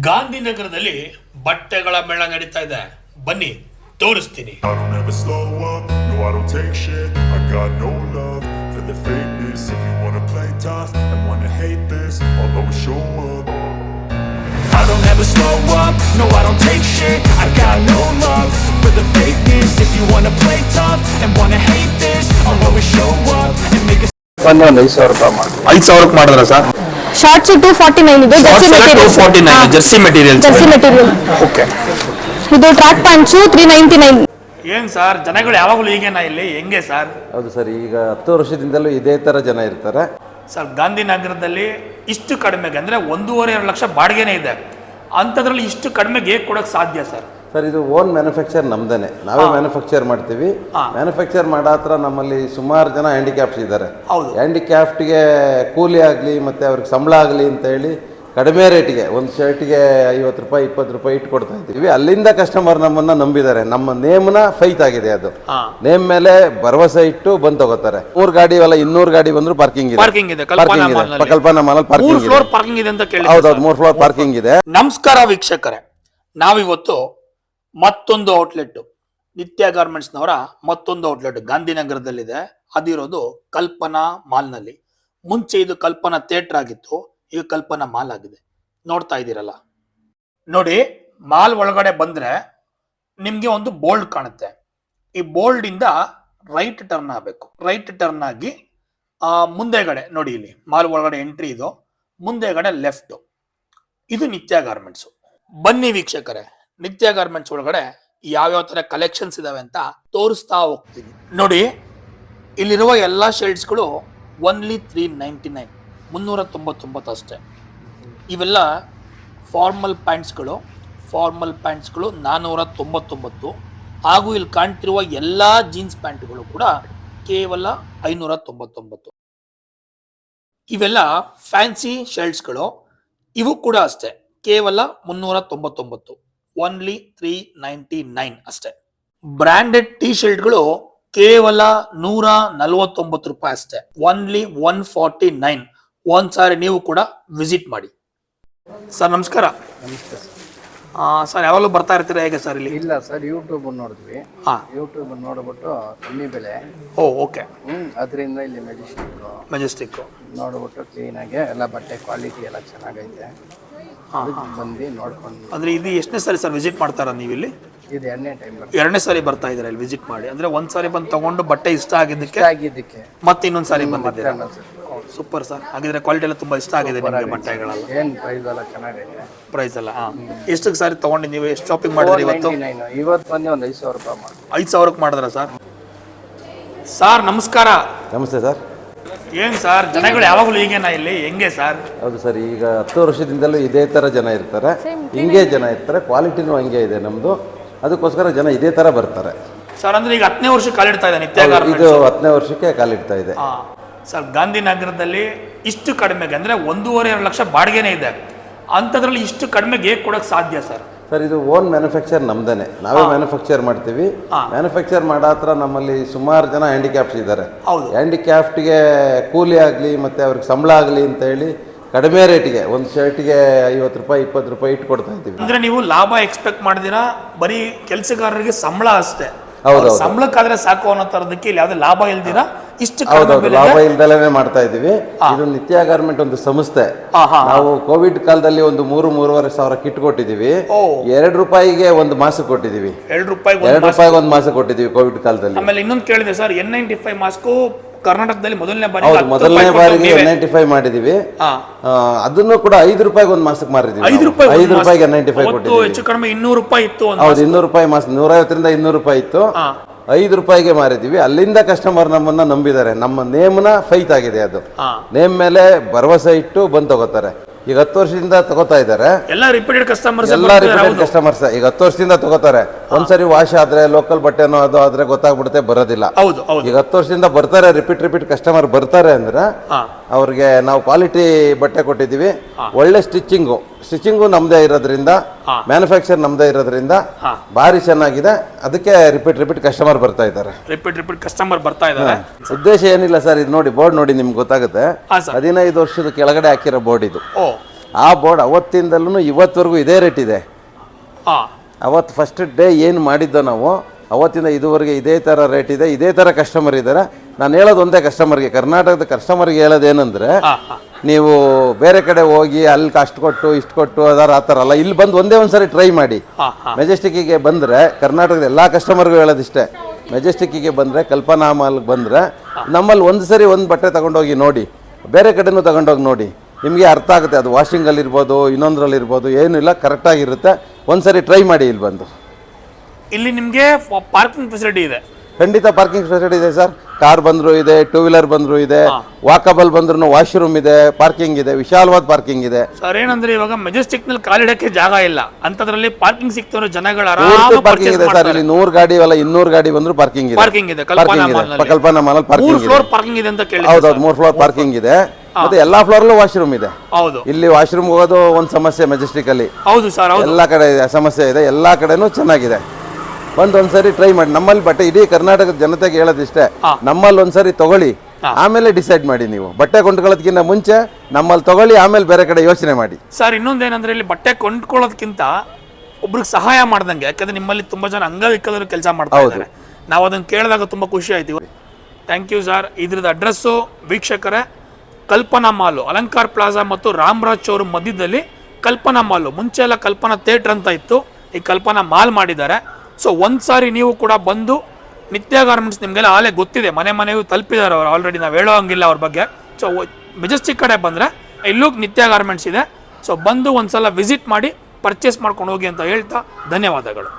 ಗಾಂಧಿನಗರದಲ್ಲಿ ಬಟ್ಟೆಗಳ ಮೇಳ ನಡೀತಾ ಇದೆ, ಬನ್ನಿ ತೋರಿಸ್ತೀನಿ. I don't ever slow up, no I don't take shit. I got no love for the fakeness. If you wanna play tough and wanna hate this, I'll always show up. I don't ever slow up, no I don't take shit. I got no love for the fakeness. If you wanna play tough and wanna hate this, I'll always show up and make a ಒಂದು 5,000 ರೂಪಾಯಿ ಮಾಡಿ 5,000 ಮಾಡಿದ್ರ sir? Shorts 249 ಇದೆ, Jersey material. Jersey material. Okay. ಇದು track pants 399. ಏನ್ sir, ಜನಗಳು ಯಾವಾಗಲೂ ಹೀಗೇನಾ ಇಲ್ಲಿ, ಹೆಂಗೆ ಸರ್? ಹೌದು ಸರ್, ಈಗ 10 ವರ್ಷದಿಂದಲೂ ಇದೇ ಥರ ಜನ ಇರ್ತಾರೆ ಸರ್. ಗಾಂಧಿನಗರದಲ್ಲಿ ಇಷ್ಟು ಕಡಿಮೆಗೆ ಅಂದರೆ 1.5-2 ಲಕ್ಷ ಬಾಡಿಗೆನೇ ಇದೆ, ಅಂಥದ್ರಲ್ಲಿ ಇಷ್ಟು ಕಡಿಮೆಗೆ ಹೇಗೆ ಕೊಡೋಕ್ಕೆ ಸಾಧ್ಯ ಸರ್? ಸರ್, ಇದು ಓನ್ ಮ್ಯಾನುಫ್ಯಾಕ್ಚರ್ ನಮ್ದೇನೆ, ನಾವೇ ಮ್ಯಾನುಫ್ಯಾಕ್ಚರ್ ಮಾಡ್ತೀವಿ. ಮ್ಯಾನುಫ್ಯಾಕ್ಚರ್ ಮಾಡೋ ಹತ್ರ ನಮ್ಮಲ್ಲಿ ಸುಮಾರು ಜನ ಹ್ಯಾಂಡಿಕ್ಯಾಪ್ಸ್ ಇದ್ದಾರೆ. ಹ್ಯಾಂಡಿಕ್ಯಾಪ್ಟ್ಗೆ ಕೂಲಿ ಆಗಲಿ ಮತ್ತು ಅವ್ರಿಗೆ ಸಂಬಳ ಆಗಲಿ ಅಂತ ಹೇಳಿ ಕಡಿಮೆ ರೇಟಿಗೆ ಒಂದು ಶರ್ಟ್ಗೆ 50 ರೂಪಾಯಿ 20 ರೂಪಾಯಿ ಇಟ್ಟು ಕೊಡ್ತಾ ಇದ್ದೀವಿ. ಅಲ್ಲಿಂದ ಕಸ್ಟಮರ್ ನಮ್ಮನ್ನ ನಂಬಿದ್ದಾರೆ. ನಮ್ಮ ನೇಮ್ನ ಫೈತ್ ಆಗಿದೆ, ಅದು ನೇಮ್ ಮೇಲೆ ಭರವಸೆ ಇಟ್ಟು ಬಂದು ತಗೋತಾರೆ. 3 ಗಾಡಿ ಅಲ್ಲ 200 ಗಾಡಿ ಬಂದ್ರು ಪಾರ್ಕಿಂಗ್ ಇದೆ. ಕಲ್ಪನಾ ಮಾಲ್ ಪಾರ್ಕಿಂಗ್ ಇದೆ ಅಂತ ಕೇಳಿ. ಹೌದೌದು, 3 ಫ್ಲೋರ್ ಪಾರ್ಕಿಂಗ್ ಇದೆ. ನಮಸ್ಕಾರ ವೀಕ್ಷಕರೇ, ನಾವಿವತ್ತು ಮತ್ತೊಂದು ಔಟ್ಲೆಟ್, ನಿತ್ಯ ಗಾರ್ಮೆಂಟ್ಸ್ನವರ ಮತ್ತೊಂದು ಔಟ್ಲೆಟ್ ಗಾಂಧಿನಗರದಲ್ಲಿದೆ. ಅದಿರೋದು ಕಲ್ಪನಾ ಮಾಲ್ನಲ್ಲಿ. ಮುಂಚೆ ಇದು ಕಲ್ಪನಾ ಥಿಯೇಟರ್ ಆಗಿತ್ತು, ಈಗ ಕಲ್ಪನಾ ಮಾಲ್ ಆಗಿದೆ. ನೋಡ್ತಾ ಇದ್ದೀರಲ್ಲ, ನೋಡಿ, ಮಾಲ್ ಒಳಗಡೆ ಬಂದ್ರೆ ನಿಮ್ಗೆ ಒಂದು ಬೋಲ್ಡ್ ಕಾಣುತ್ತೆ. ಈ ಬೋಲ್ಡ್ ಇಂದ ರೈಟ್ ಟರ್ನ್ ಆಗಬೇಕು. ರೈಟ್ ಟರ್ನ್ ಆಗಿ ಮುಂದೆಗಡೆ ನೋಡಿ, ಇಲ್ಲಿ ಮಾಲ್ ಒಳಗಡೆ ಎಂಟ್ರಿ ಇದು, ಮುಂದೆಗಡೆ ಲೆಫ್ಟ್. ಇದು ನಿತ್ಯ ಗಾರ್ಮೆಂಟ್ಸ್. ಬನ್ನಿ ವೀಕ್ಷಕರೇ, ನಿತ್ಯ ಗಾರ್ಮೆಂಟ್ಸ್ ಒಳಗಡೆ ಯಾವ್ಯಾವ ತರ ಕಲೆಕ್ಷನ್ಸ್ ಇದಾವೆ ಅಂತ ತೋರಿಸ್ತಾ ಹೋಗ್ತೀನಿ. ನೋಡಿ, ಇಲ್ಲಿರುವ ಎಲ್ಲಾ ಶರ್ಟ್ಸ್ಗಳು ಓನ್ಲಿ 399, 399 ಅಷ್ಟೇ. ಇವೆಲ್ಲ ಫಾರ್ಮಲ್ ಪ್ಯಾಂಟ್ಸ್ಗಳು 499. ಹಾಗೂ ಇಲ್ಲಿ ಕಾಣ್ತಿರುವ ಎಲ್ಲಾ ಜೀನ್ಸ್ ಪ್ಯಾಂಟ್ಗಳು ಕೂಡ ಕೇವಲ 599. ಇವೆಲ್ಲ ಫ್ಯಾನ್ಸಿ ಶರ್ಟ್ಸ್ಗಳು, ಇವು ಕೂಡ ಅಷ್ಟೇ ಕೇವಲ 399, ಓನ್ಲಿ 399 ಅಷ್ಟೇ. ಬ್ರಾಂಡೆಡ್ ಟಿ ಶರ್ಟ್ಗಳು ಕೇವಲ 149 ರೂಪಾಯಿ ಅಷ್ಟೇ, ಓನ್ಲಿ 149. ಒಂದ್ಸಾರಿ ನೀವು ಕೂಡ ವಿಸಿಟ್ ಮಾಡಿ. ಸರ್ ನಮಸ್ಕಾರ. ಸರ್, ಯಾವಾಗಲೂ ಬರ್ತಾ ಇರ್ತೀರಾ ಹೇಗೆ ಸರ್ ಇಲ್ಲಿ? ಇಲ್ಲ ಸರ್, ಯೂಟ್ಯೂಬ್ ನೋಡಿದ್ವಿ. ಯೂಟ್ಯೂಬ್ ನೋಡ್ಬಿಟ್ಟು ಕಮ್ಮಿ ಬೆಲೆ. ಓಕೆ. ಅದರಿಂದ ಇಲ್ಲಿ ಮೆಜೆಸ್ಟಿಕ್ ನೋಡ್ಬಿಟ್ಟು ಕ್ಲೀನಾಗಿ ಎಲ್ಲ ಬಟ್ಟೆ ಕ್ವಾಲಿಟಿ ಎಲ್ಲ ಚೆನ್ನಾಗೈತೆ. ಬಂದು ನೋಡ್ಕೊಂಡು. ಅಂದ್ರೆ ಇದು ಎಷ್ಟನೇ ಸಾರಿ ಸರ್ ವಿಸಿಟ್ ಮಾಡ್ತಾರ ನೀವು ಇಲ್ಲಿ? ಇದು 2ನೇ ಟೈಮ್. 2ನೇ ಸಾರಿ ಬರ್ತಾ ಇದ್ದೀರಾ ಇಲ್ಲಿ ವಿಸಿಟ್ ಮಾಡಿ? ಅಂದ್ರೆ ಒಂದ್ಸಾರಿ ಬಂದು ತಗೊಂಡು ಬಟ್ಟೆ ಇಷ್ಟ ಆಗಿದ್ದಕ್ಕೆ ಮತ್ತೆ ಇನ್ನೊಂದ್ ಸಾರಿ ಬಂದಿದ್ದೀರಾ? Super sir. ಹಾಗಿದ್ರೆ ಕ್ವಾಲಿಟಿ ಎಲ್ಲ ತುಂಬಾ ಇಷ್ಟ ಆಗಿದೆ ನಿಮಗೆ ಬಟ್ಟೆಗಳೆಲ್ಲ? ಏನು ಪ್ರೈಸ್ ಎಲ್ಲ ಚೆನ್ನಾಗೈತೆ. ಪ್ರೈಸ್ ಎಲ್ಲ ಎಷ್ಟಕ್ಕೆ ಸಾರಿ ತಗೊಂಡು ನೀವು ಎಷ್ಟು ಶಾಪಿಂಗ್ ಮಾಡಿದ್ರಿ ಇವತ್ತು? ಇವತ್ತು ಬಂದು ಒಂದು 5,000 ರೂಪಾಯಿ ಮಾಡಿ. 5,000ಕ್ಕೆ ಮಾಡಿದ್ರ ಸರ್? ಸರ್ ನಮಸ್ಕಾರ. ನಮಸ್ತೆ ಸರ್. ಏನ್ ಸರ್, ಜನಗಳು ಯಾವಾಗಲೂ ಹೀಗೇನಾ ಇಲ್ಲಿ, ಹೆಂಗೆ ಸರ್? ಹೌದು ಸರ್, ಈಗ 10 ವರ್ಷದಿಂದಲೂ ಇದೇ ಥರ ಜನ ಇರ್ತಾರೆ, ಹಿಂಗೆ ಜನ ಇರ್ತಾರೆ. ಕ್ವಾಲಿಟಿನೂ ಹಂಗೆ ಇದೆ ನಮ್ಮದು, ಅದಕ್ಕೋಸ್ಕರ ಜನ ಇದೇ ಥರ ಬರ್ತಾರೆ ಸರ್. ಅಂದ್ರೆ ಈಗ 10ನೇ ವರ್ಷಕ್ಕೆ ಕಾಲಿಡ್ತಾ ಇದೆ ನಿತ್ಯ ಗಾರ್ಮೆಂಟ್ಸ್? ಇದು 10ನೇ ವರ್ಷಕ್ಕೆ ಕಾಲಿಡ್ತಾ ಇದೆ ಸರ್. ಗಾಂಧಿನಗರದಲ್ಲಿ ಇಷ್ಟು ಕಡಿಮೆಗೆ ಅಂದ್ರೆ 1.5-2 ಲಕ್ಷ ಬಾಡಿಗೆನೇ ಇದೆ, ಅಂಥದ್ರಲ್ಲಿ ಇಷ್ಟು ಕಡಿಮೆಗೆ ಹೇಗೆ ಕೊಡೋಕ್ಕೆ ಸಾಧ್ಯ ಸರ್? ಸರ್, ಇದು ಓನ್ ಮ್ಯಾನುಫ್ಯಾಕ್ಚರ್ ನಮ್ದೇನೆ, ನಾವೇ ಮ್ಯಾನುಫ್ಯಾಕ್ಚರ್ ಮಾಡ್ತೀವಿ. ಮ್ಯಾನುಫ್ಯಾಕ್ಚರ್ ಮಾಡೋ ಹತ್ರ ನಮ್ಮಲ್ಲಿ ಸುಮಾರು ಜನ ಹ್ಯಾಂಡಿಕ್ಯಾಪ್ಸ್ ಇದ್ದಾರೆ. ಹ್ಯಾಂಡಿಕ್ಯಾಪ್ಟ್ಗೆ ಕೂಲಿ ಆಗಲಿ ಮತ್ತು ಅವ್ರಿಗೆ ಸಂಬಳ ಆಗಲಿ ಅಂತ ಹೇಳಿ ಕಡಿಮೆ ರೇಟಿಗೆ ಒಂದು ಶರ್ಟ್ಗೆ 50 ರೂಪಾಯಿ 20 ರೂಪಾಯಿ ಇಟ್ಟು ಕೊಡ್ತಾ ಇದ್ದೀವಿ. ಅಂದ್ರೆ ನೀವು ಲಾಭ ಎಕ್ಸ್ಪೆಕ್ಟ್ ಮಾಡಿದಿರಾ? ಬರೀ ಕೆಲಸಗಾರರಿಗೆ ಸಂಬಳ ಅಷ್ಟೇ, ಸಂಬಳಕ್ಕಾದ್ರೆ ಸಾಕು ಅನ್ನೋ ತರದಕ್ಕೆ ಇಲ್ಲಿ ಯಾವ್ದು ಲಾಭ ಇಲ್ದಿರಾ ಇಷ್ಟು ಲಾಭ ಇಲ್ದಲೇ ಮಾಡ್ತಾ ಇದೀವಿ. ಇದು ನಿತ್ಯ ಗಾರ್ಮೆಂಟ್ ಒಂದು ಸಂಸ್ಥೆ. ನಾವು ಕೋವಿಡ್ ಕಾಲದಲ್ಲಿ ಒಂದು 3-3.5 ಸಾವಿರ ಕಿಟ್ ಕೊಟ್ಟಿದೀವಿ. 2 ರೂಪಾಯಿಗೆ ಒಂದು ಮಾಸ್ಕ್ ಕೊಟ್ಟಿದೀವಿ. 2 ರೂಪಾಯಿಗೆ ಒಂದು ಮಾಸ್ಕ್ ಕೊಟ್ಟಿದೀವಿ ಕೋವಿಡ್ ಕಾಲದಲ್ಲಿ. ಆಮೇಲೆ ಇನ್ನೊಂದು ಕೇಳಿದೆ ಸರ್, N95 ಮಾಸ್ಕ್ ಕರ್ನಾಟಕದಲ್ಲಿ ಮೊದಲನೇ ಬಾರಿಗೆ N95 ಮಾಡಿದೀವಿ. ಅದನ್ನು ಕೂಡ 5 ರೂಪಾಯಿಗೆ ಒಂದು ಮಾಸ್ಕ್ ಮಾರಿದೀವಿ. 5 ರೂಪಾಯಿಗೆ N95 ಕೊಟ್ಟಿದ್ದೀವಿ. ಹೆಚ್ಚು ಕಡಿಮೆ 200 ರೂಪಾಯಿ ಇತ್ತು. ಹೌದು, 200 ರೂಪಾಯಿ ಮಾಸ್ಕ್, 150ರಿಂದ 200 ರೂಪಾಯಿ ಇತ್ತು. 5 ರೂಪಾಯಿಗೆ ಮಾರಿದೀವಿ. ಅಲ್ಲಿಂದ ಕಸ್ಟಮರ್ ನಮ್ಮನ್ನ ನಂಬಿದ್ದಾರೆ. ನಮ್ಮ ನೇಮ್ನ ಫೈತ್ ಆಗಿದೆ, ಅದು ನೇಮ್ ಮೇಲೆ ಭರವಸೆ ಇಟ್ಟು ಬಂದು ತಗೋತಾರೆ. ಈಗ 10 ವರ್ಷದಿಂದ ತಗೋತಾ ಇದ್ದಾರೆ. ಎಲ್ಲ ರಿಪೀಟೆಡ್ ಕಸ್ಟಮರ್ಸ್ ಈಗ 10 ವರ್ಷದಿಂದ ತಗೋತಾರೆ. ಒಂದ್ಸರಿ ವಾಶ್ ಆದ್ರೆ ಲೋಕಲ್ ಬಟ್ಟೆನೋ ಅದು ಆದ್ರೆ ಗೊತ್ತಾಗ್ಬಿಡುತ್ತೆ, ಬರೋದಿಲ್ಲ. ಈಗ 10 ವರ್ಷದಿಂದ ಬರ್ತಾರೆ, ರಿಪೀಟ್ ಕಸ್ಟಮರ್ ಬರ್ತಾರೆ ಅಂದ್ರೆ ಅವ್ರಿಗೆ ನಾವು ಕ್ವಾಲಿಟಿ ಬಟ್ಟೆ ಕೊಟ್ಟಿದ್ದೀವಿ. ಒಳ್ಳೆ ಸ್ಟಿಚಿಂಗು ನಮ್ದೇ ಇರೋದ್ರಿಂದ, ಮ್ಯಾನುಫ್ಯಾಕ್ಚರ್ ನಮ್ದೇ ಇರೋದ್ರಿಂದ ಭಾರಿ ಚೆನ್ನಾಗಿದೆ. ಅದಕ್ಕೆ ರಿಪೀಟ್ ಕಸ್ಟಮರ್ ಬರ್ತಾ ಇದ್ದಾರೆ. ಉದ್ದೇಶ ಏನಿಲ್ಲ ಸರ್, ಇದು ನೋಡಿ ಬೋರ್ಡ್ ನೋಡಿ ನಿಮ್ಗೆ ಗೊತ್ತಾಗುತ್ತೆ. 15 ವರ್ಷದ ಕೆಳಗಡೆ ಹಾಕಿರೋ ಬೋರ್ಡ್ ಇದು. ಆ ಬೋರ್ಡ್ ಅವತ್ತಿಂದಲೂ ಇವತ್ತವರೆಗೂ ಇದೇ ರೇಟ್ ಇದೆ. ಹಾಂ, ಅವತ್ತು ಫಸ್ಟ್ ಡೇ ಏನು ಮಾಡಿದ್ದೋ ನಾವು ಅವತ್ತಿಂದ ಇದುವರೆಗೆ ಇದೇ ಥರ ರೇಟ್ ಇದೆ, ಇದೇ ಥರ ಕಸ್ಟಮರ್ ಇದ್ದಾರೆ. ನಾನು ಹೇಳೋದು ಒಂದೇ ಕಸ್ಟಮರ್ಗೆ, ಕರ್ನಾಟಕದ ಕಸ್ಟಮರ್ಗೆ ಹೇಳೋದೇನೆಂದರೆ, ನೀವು ಬೇರೆ ಕಡೆ ಹೋಗಿ ಅಲ್ಲಿ ಅಷ್ಟು ಕೊಟ್ಟು ಇಷ್ಟು ಕೊಟ್ಟು ಆ ಥರ ಅಲ್ಲ, ಇಲ್ಲಿ ಬಂದು ಒಂದೇ ಒಂದು ಸರಿ ಟ್ರೈ ಮಾಡಿ. ಮೆಜೆಸ್ಟಿಕ್ಕಿಗೆ ಬಂದರೆ, ಕರ್ನಾಟಕದ ಎಲ್ಲ ಕಸ್ಟಮರ್ಗೂ ಹೇಳೋದಿಷ್ಟೇ, ಮೆಜೆಸ್ಟಿಕ್ಕಿಗೆ ಬಂದರೆ, ಕಲ್ಪನಾ ಮಾಲ್ಗೆ ಬಂದರೆ ನಮ್ಮಲ್ಲಿ ಒಂದು ಸರಿ ಒಂದು ಬಟ್ಟೆ ತಗೊಂಡೋಗಿ ನೋಡಿ, ಬೇರೆ ಕಡೆನೂ ತಗೊಂಡೋಗಿ ನೋಡಿ, ನಿಮಗೆ ಅರ್ಥ ಆಗುತ್ತೆ. ಅದು ವಾಷಿಂಗಲ್ಲಿರ್ಬೋದು, ಇನ್ನೊಂದರಲ್ಲಿರ್ಬೋದು, ಏನಿಲ್ಲ, ಕರೆಕ್ಟಾಗಿರುತ್ತೆ. ಒಂದು ಸರಿ ಟ್ರೈ ಮಾಡಿ ಇಲ್ಲಿ ಬಂದು. ಇಲ್ಲಿ ನಿಮಗೆ ಪಾರ್ಕಿಂಗ್ ಫೆಸಿಲಿಟಿ ಇದೆ? ಖಂಡಿತ ಪಾರ್ಕಿಂಗ್ ಫೆಸಿಲಿಟಿ ಇದೆ ಸರ್. ಕಾರ್ ಬಂದರೂ ಇದೆ, ಟೂ ವೀಲರ್ ಬಂದರೂ ಇದೆ, ವಾಕಬಲ್ ಬಂದ್ರೂ ವಾಶ್ರೂಮ್ ಇದೆ, ಪಾರ್ಕಿಂಗ್ ಇದೆ, ವಿಶಾಲವಾದ ಪಾರ್ಕಿಂಗ್ ಇದೆ. ಸರ್ ಏನಂದ್ರೆ ಇವಾಗ ಮೆಜೆಸ್ಟಿಕ್ ನಲ್ಲಿ ಕಾಲಿಡಕ್ಕೆ ಜಾಗ ಇಲ್ಲ, ಅಂತದ್ರಲ್ಲಿ ಪಾರ್ಕಿಂಗ್ ಸಿಕ್ತವ್ರು ಜನಗಳು ಪಾರ್ಕಿಂಗ್ ಇದೆ ಸರ್. ಇಲ್ಲಿ 100 ಗಾಡಿ ಅಲ್ಲ 200 ಗಾಡಿ ಬಂದ್ರು ಪಾರ್ಕಿಂಗ್ ಇದೆ. ಪಾರ್ಕಿಂಗ್ ಇದೆ ಕಲ್ಪನಾ ಮಾಲ್ ಪಾರ್ಕಿಂಗ್ ಇದೆ. ಫ್ಲೋರ್ ಪಾರ್ಕಿಂಗ್ ಇದೆ ಅಂತ ಕೇಳಿ. ಹೌದೌದು, 3 ಫ್ಲೋರ್ ಪಾರ್ಕಿಂಗ್ ಇದೆ. ಮತ್ತೆ ಎಲ್ಲಾ ಫ್ಲೋರ್ಲ್ಲೂ ವಾಶ್ರೂಮ್ ಇದೆ. ಹೌದು, ಇಲ್ಲಿ ವಾಶ್ರೂಮ್ ಹೋಗೋದು ಒಂದು ಸಮಸ್ಯೆ ಮೆಜೆಸ್ಟಿಕ್ ಅಲ್ಲಿ. ಹೌದು ಸರ್, ಎಲ್ಲಾ ಕಡೆ ಸಮಸ್ಯೆ ಇದೆ, ಎಲ್ಲಾ ಕಡೆನೂ ಚೆನ್ನಾಗಿದೆ. ಒಂದ್ಸರಿ ಟ್ರೈ ಮಾಡಿ. ನಮ್ಮಲ್ಲಿ ಬಟ್ಟೆ ಇಡೀ ಕರ್ನಾಟಕದ ಜನತೆಗೆ ಹೇಳೋದಿಷ್ಟೇ, ನಮ್ಮಲ್ಲಿ ಒಂದ್ಸರಿ ತಗೊಳ್ಳಿ, ಆಮೇಲೆ ಡಿಸೈಡ್ ಮಾಡಿ. ನೀವು ಬಟ್ಟೆ ಕೊಂಡ್ಕೊಳ್ಳೋದಕ್ಕಿಂತ ಮುಂಚೆ ನಮ್ಮಲ್ಲಿ ತಗೊಳ್ಳಿ, ಆಮೇಲೆ ಬೇರೆ ಕಡೆ ಯೋಚನೆ ಮಾಡಿ. ಸರ್ ಇನ್ನೊಂದೇನಂದ್ರೆ ಇಲ್ಲಿ ಬಟ್ಟೆ ಕೊಂಡ್ಕೊಳ್ಳೋದಕ್ಕಿಂತ ಒಬ್ರಿಗೆ ಸಹಾಯ ಮಾಡ್ದಂಗೆ, ಯಾಕಂದ್ರೆ ನಿಮ್ಮಲ್ಲಿ ತುಂಬಾ ಜನ ಅಂಗವಿಕಲರು ಕೆಲಸ ಮಾಡ್ತಾ ಇದ್ದಾರೆ. ನಾವು ಅದನ್ನ ಕೇಳಿದಾಗ ತುಂಬಾ ಖುಷಿ ಆಯ್ತು. Thank you sir. ಇದ್ರದ್ದು ಅಡ್ರೆಸ್ಸು ವೀಕ್ಷಕರೇ, ಕಲ್ಪನಾ ಮಾಲು, ಅಲಂಕಾರ್ ಪ್ಲಾಜಾ ಮತ್ತು ರಾಮರಾಜ್ ಶೋರೂಮ್ ಮಧ್ಯದಲ್ಲಿ ಕಲ್ಪನಾ ಮಾಲು. ಮುಂಚೆ ಎಲ್ಲ ಕಲ್ಪನಾ ಥಿಯೇಟರ್ ಅಂತ ಇತ್ತು, ಈ ಕಲ್ಪನಾ ಮಾಲ್ ಮಾಡಿದ್ದಾರೆ. ಸೊ ಒಂದ್ಸಾರಿ ನೀವು ಕೂಡ ಬಂದು, ನಿತ್ಯ ಗಾರ್ಮೆಂಟ್ಸ್ ನಿಮಗೆಲ್ಲ ಆಲೇ ಗೊತ್ತಿದೆ, ಮನೆಯೂ ತಲುಪಿದ್ದಾರೆ ಅವರು ಆಲ್ರೆಡಿ, ನಾವು ಹೇಳೋ ಹಂಗಿಲ್ಲ ಅವ್ರ ಬಗ್ಗೆ. ಸೊ ಮೆಜೆಸ್ಟಿಕ್ ಕಡೆ ಬಂದರೆ ಇಲ್ಲೂ ನಿತ್ಯ ಗಾರ್ಮೆಂಟ್ಸ್ ಇದೆ. ಸೊ ಬಂದು ಒಂದ್ಸಲ ವಿಸಿಟ್ ಮಾಡಿ ಪರ್ಚೇಸ್ ಮಾಡ್ಕೊಂಡು ಹೋಗಿ ಅಂತ ಹೇಳ್ತಾ ಧನ್ಯವಾದಗಳು.